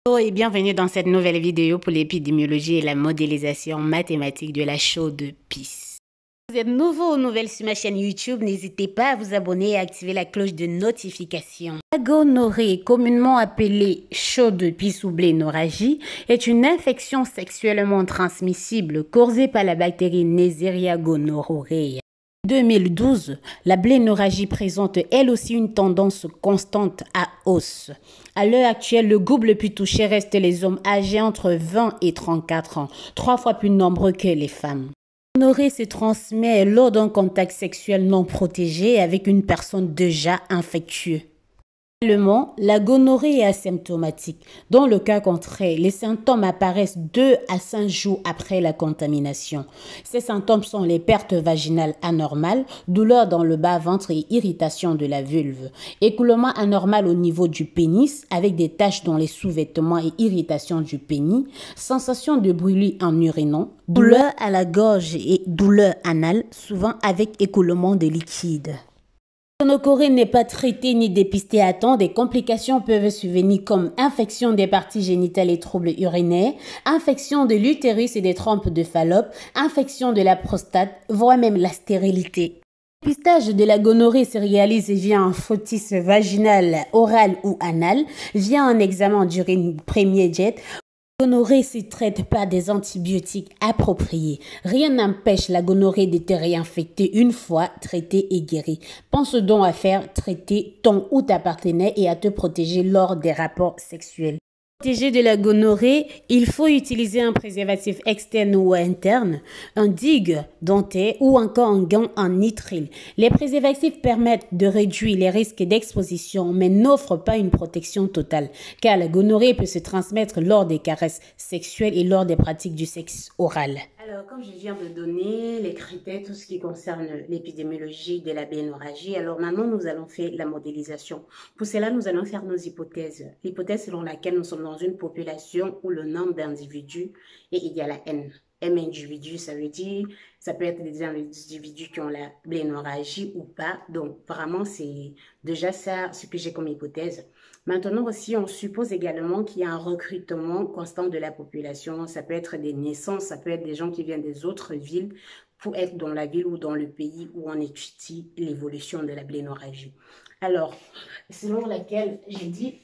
Bonjour et bienvenue dans cette nouvelle vidéo pour l'épidémiologie et la modélisation mathématique de la chaux de pisse. Si vous êtes nouveau ou nouvelle sur ma chaîne YouTube, n'hésitez pas à vous abonner et à activer la cloche de notification. La gonorrhée, communément appelée chaux de pisse ou blénorragie, est une infection sexuellement transmissible causée par la bactérie Neisseria gonorrhoeae. En 2012, la blénorragie présente elle aussi une tendance constante à hausse. À l'heure actuelle, le groupe le plus touché reste les hommes âgés entre 20 et 34 ans, 3 fois plus nombreux que les femmes. La gonorrhée se transmet lors d'un contact sexuel non protégé avec une personne déjà infectieuse. Généralement, la gonorrhée est asymptomatique. Dans le cas contraire, les symptômes apparaissent 2 à 5 jours après la contamination. Ces symptômes sont les pertes vaginales anormales, douleurs dans le bas-ventre et irritation de la vulve, écoulement anormal au niveau du pénis avec des taches dans les sous-vêtements et irritation du pénis, sensation de brûlis en urinant, douleur à la gorge et douleur anale, souvent avec écoulement de liquide. La gonorrhée n'est pas traitée ni dépistée à temps, des complications peuvent survenir comme infection des parties génitales et troubles urinaires, infection de l'utérus et des trompes de Fallope, infection de la prostate, voire même la stérilité. Le dépistage de la gonorrhée se réalise via un frottis vaginal, oral ou anal, via un examen d'urine premier jet. La gonorrhée se traite par des antibiotiques appropriés. Rien n'empêche la gonorrhée de te réinfecter une fois traitée et guérie. Pense donc à faire traiter ton ou ta partenaire et à te protéger lors des rapports sexuels. Pour protéger de la gonorrhée, il faut utiliser un préservatif externe ou interne, un digue dentaire ou encore un gant en nitrile. Les préservatifs permettent de réduire les risques d'exposition mais n'offrent pas une protection totale car la gonorrhée peut se transmettre lors des caresses sexuelles et lors des pratiques du sexe oral. Alors, comme je viens de donner les critères, tout ce qui concerne l'épidémiologie de la blénorragie, alors maintenant nous allons faire la modélisation. Pour cela, nous allons faire nos hypothèses. L'hypothèse selon laquelle nous sommes dans une population où le nombre d'individus est égal à n. M individus, ça veut dire, ça peut être des individus qui ont la blénorragie ou pas. Donc, vraiment, c'est déjà ça ce que j'ai comme hypothèse. Maintenant aussi, on suppose également qu'il y a un recrutement constant de la population. Ça peut être des naissances, ça peut être des gens qui viennent des autres villes pour être dans la ville ou dans le pays où on étudie l'évolution de la blénorragie. Alors, selon laquelle j'ai dit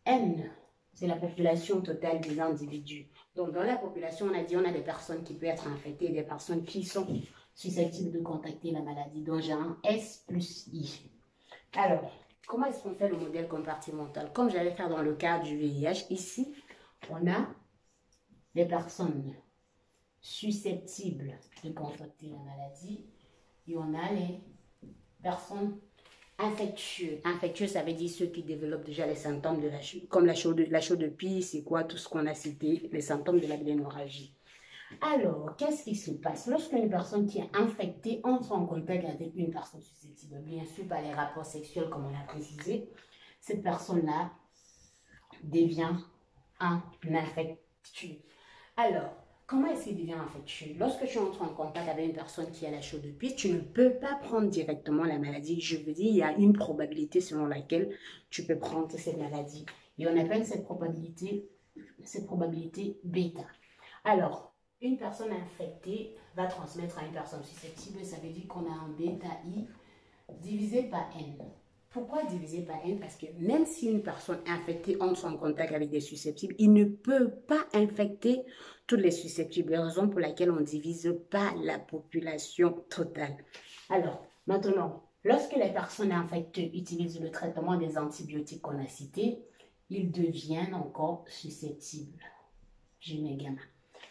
N, c'est la population totale des individus. Donc, dans la population, on a dit on a des personnes qui peuvent être infectées, des personnes qui sont susceptibles de contacter la maladie. Donc, j'ai un S plus I. Alors, comment est-ce qu'on fait le modèle compartimental? Comme j'allais faire dans le cas du VIH, ici, on a les personnes susceptibles de contacter la maladie et on a les personnes infectieuses. Infectieux, ça veut dire ceux qui développent déjà les symptômes de comme la chaux de pisse, c'est quoi, tout ce qu'on a cité, les symptômes de la blénorragie. Alors, qu'est-ce qui se passe? Lorsqu'une personne qui est infectée entre en contact avec une personne susceptible, bien sûr par les rapports sexuels comme on l'a précisé, cette personne-là devient un infectieux. Alors, comment est-ce qu'il devient infectieux? Lorsque tu entres en contact avec une personne qui a la chaux de pisse, tu ne peux pas prendre directement la maladie. Je veux dire, il y a une probabilité selon laquelle tu peux prendre cette maladie. Et on appelle cette probabilité bêta. Alors, une personne infectée va transmettre à une personne susceptible, ça veut dire qu'on a un bêta I divisé par N. Pourquoi divisé par N? Parce que même si une personne infectée entre en contact avec des susceptibles, il ne peut pas infecter toutes les susceptibles, raison pour laquelle on ne divise pas la population totale. Alors, maintenant, lorsque les personnes infectées utilisent le traitement des antibiotiques qu'on a cités, ils deviennent encore susceptibles. Je mets gamma.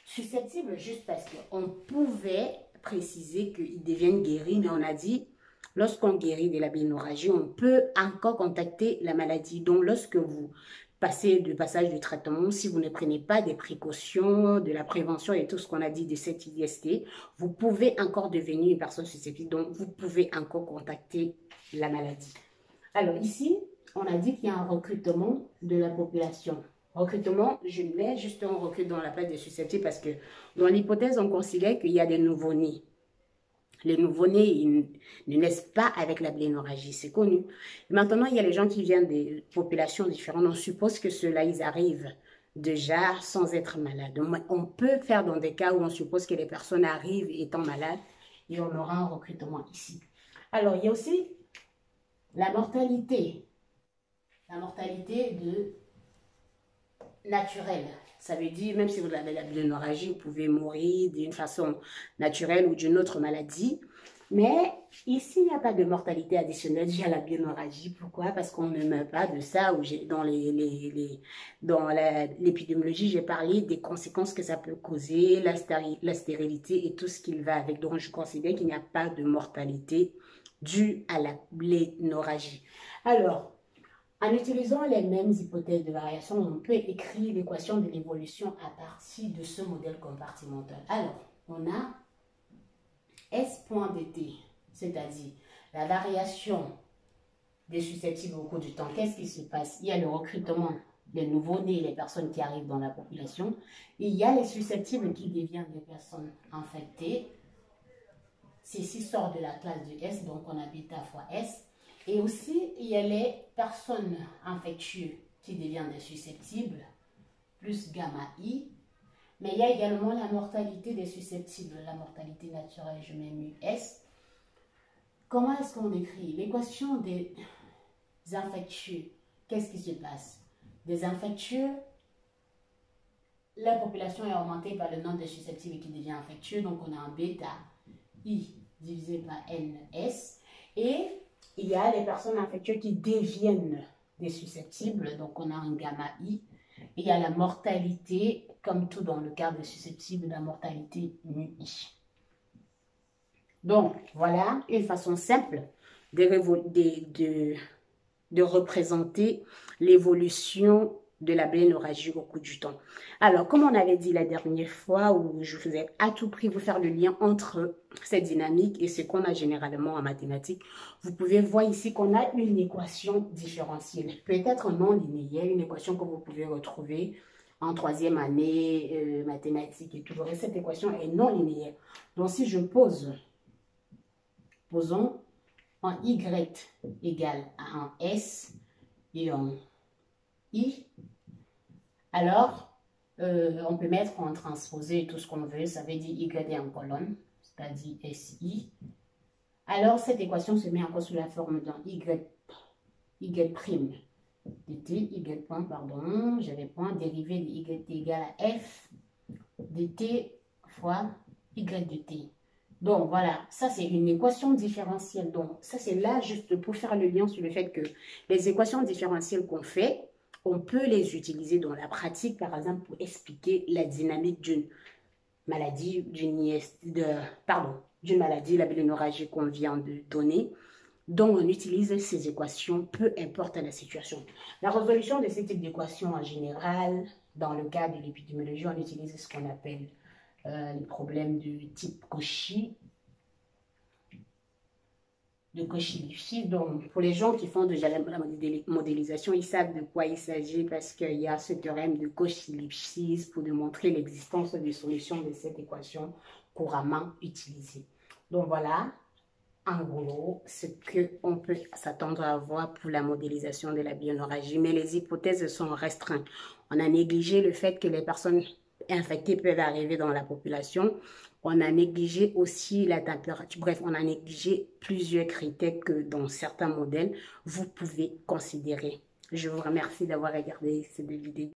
Susceptible juste parce qu'on pouvait préciser qu'ils deviennent guéris, mais on a dit, lorsqu'on guérit de la blénorragie, on peut encore contacter la maladie. Donc, lorsque vous passez du passage du traitement, si vous ne prenez pas des précautions, de la prévention et tout ce qu'on a dit de cette IST, vous pouvez encore devenir une personne susceptible. Donc, vous pouvez encore contacter la maladie. Alors, ici, on a dit qu'il y a un recrutement de la population. Recrutement, je mets juste un recul dans la place des susceptibles parce que dans l'hypothèse, on considère qu'il y a des nouveau-nés. Les nouveau-nés, ils ne naissent pas avec la blénorragie, c'est connu. Et maintenant, il y a les gens qui viennent des populations différentes. On suppose que ceux-là, ils arrivent déjà sans être malade. On peut faire dans des cas où on suppose que les personnes arrivent étant malades et on aura un recrutement ici. Alors, il y a aussi la mortalité naturelle. Ça veut dire, même si vous avez la bilionorragie, vous pouvez mourir d'une façon naturelle ou d'une autre maladie. Mais ici, il n'y a pas de mortalité additionnelle due à la bilionorragie. Pourquoi? Parce qu'on ne meurt pas de ça. Dans l'épidémiologie, j'ai parlé des conséquences que ça peut causer, la stérilité et tout ce qui va avec. Donc, je considère qu'il n'y a pas de mortalité due à la bilionorragie. Alors, en utilisant les mêmes hypothèses de variation, on peut écrire l'équation de l'évolution à partir de ce modèle compartimental. Alors, on a S.dt, c'est-à-dire la variation des susceptibles au cours du temps. Qu'est-ce qui se passe? Il y a le recrutement des nouveaux-nés, les personnes qui arrivent dans la population. Et il y a les susceptibles qui deviennent des personnes infectées. Ceci sort de la classe de S, donc on a bêta fois S. Et aussi, il y a les personnes infectieuses qui deviennent des susceptibles, plus gamma I. Mais il y a également la mortalité des susceptibles, la mortalité naturelle, je mets mu S. Comment est-ce qu'on écrit l'équation des infectieux? Qu'est-ce qui se passe? Des infectieux, la population est augmentée par le nombre de susceptibles qui devient infectieux. Donc, on a un bêta I divisé par NS. Et il y a les personnes infectieuses qui deviennent des susceptibles. Donc, on a un gamma I. Et il y a la mortalité, comme tout dans le cas des susceptibles, la mortalité mu I. Donc, voilà une façon simple de représenter l'évolution de la bilionorragie au cours du temps. Alors, comme on avait dit la dernière fois, où je faisais à tout prix vous faire le lien entre cette dynamique et ce qu'on a généralement en mathématiques, vous pouvez voir ici qu'on a une équation différentielle, peut-être non linéaire, une équation que vous pouvez retrouver en troisième année, mathématiques et tout le reste. Cette équation est non linéaire. Donc, si je posons en Y égale à un S et un I, alors on peut mettre en transposé tout ce qu'on veut, ça veut dire Y en colonne, c'est-à-dire SI. Alors cette équation se met encore sous la forme d'un Y prime dt, Y point, pardon, j'avais point, dérivé de Y égale à F dt fois Y dt. Donc, voilà, ça, c'est une équation différentielle. Donc, ça, c'est là juste pour faire le lien sur le fait que les équations différentielles qu'on fait, on peut les utiliser dans la pratique, par exemple, pour expliquer la dynamique d'une maladie, d'une maladie, la bilionorragie qu'on vient de donner. Donc, on utilise ces équations, peu importe la situation. La résolution de ce type d'équations, en général, dans le cas de l'épidémiologie, on utilise ce qu'on appelle les problèmes de type Cauchy, Donc, pour les gens qui font déjà la modélisation, ils savent de quoi il s'agit parce qu'il y a ce théorème de Cauchy-Lipschitz pour démontrer l'existence des solutions de cette équation couramment utilisée. Donc, voilà, en gros, ce qu'on peut s'attendre à voir pour la modélisation de la bilionorragie. Mais les hypothèses sont restreintes. On a négligé le fait que les personnes infectés peuvent arriver dans la population. On a négligé aussi la température. Bref, on a négligé plusieurs critères que dans certains modèles, vous pouvez considérer. Je vous remercie d'avoir regardé cette vidéo.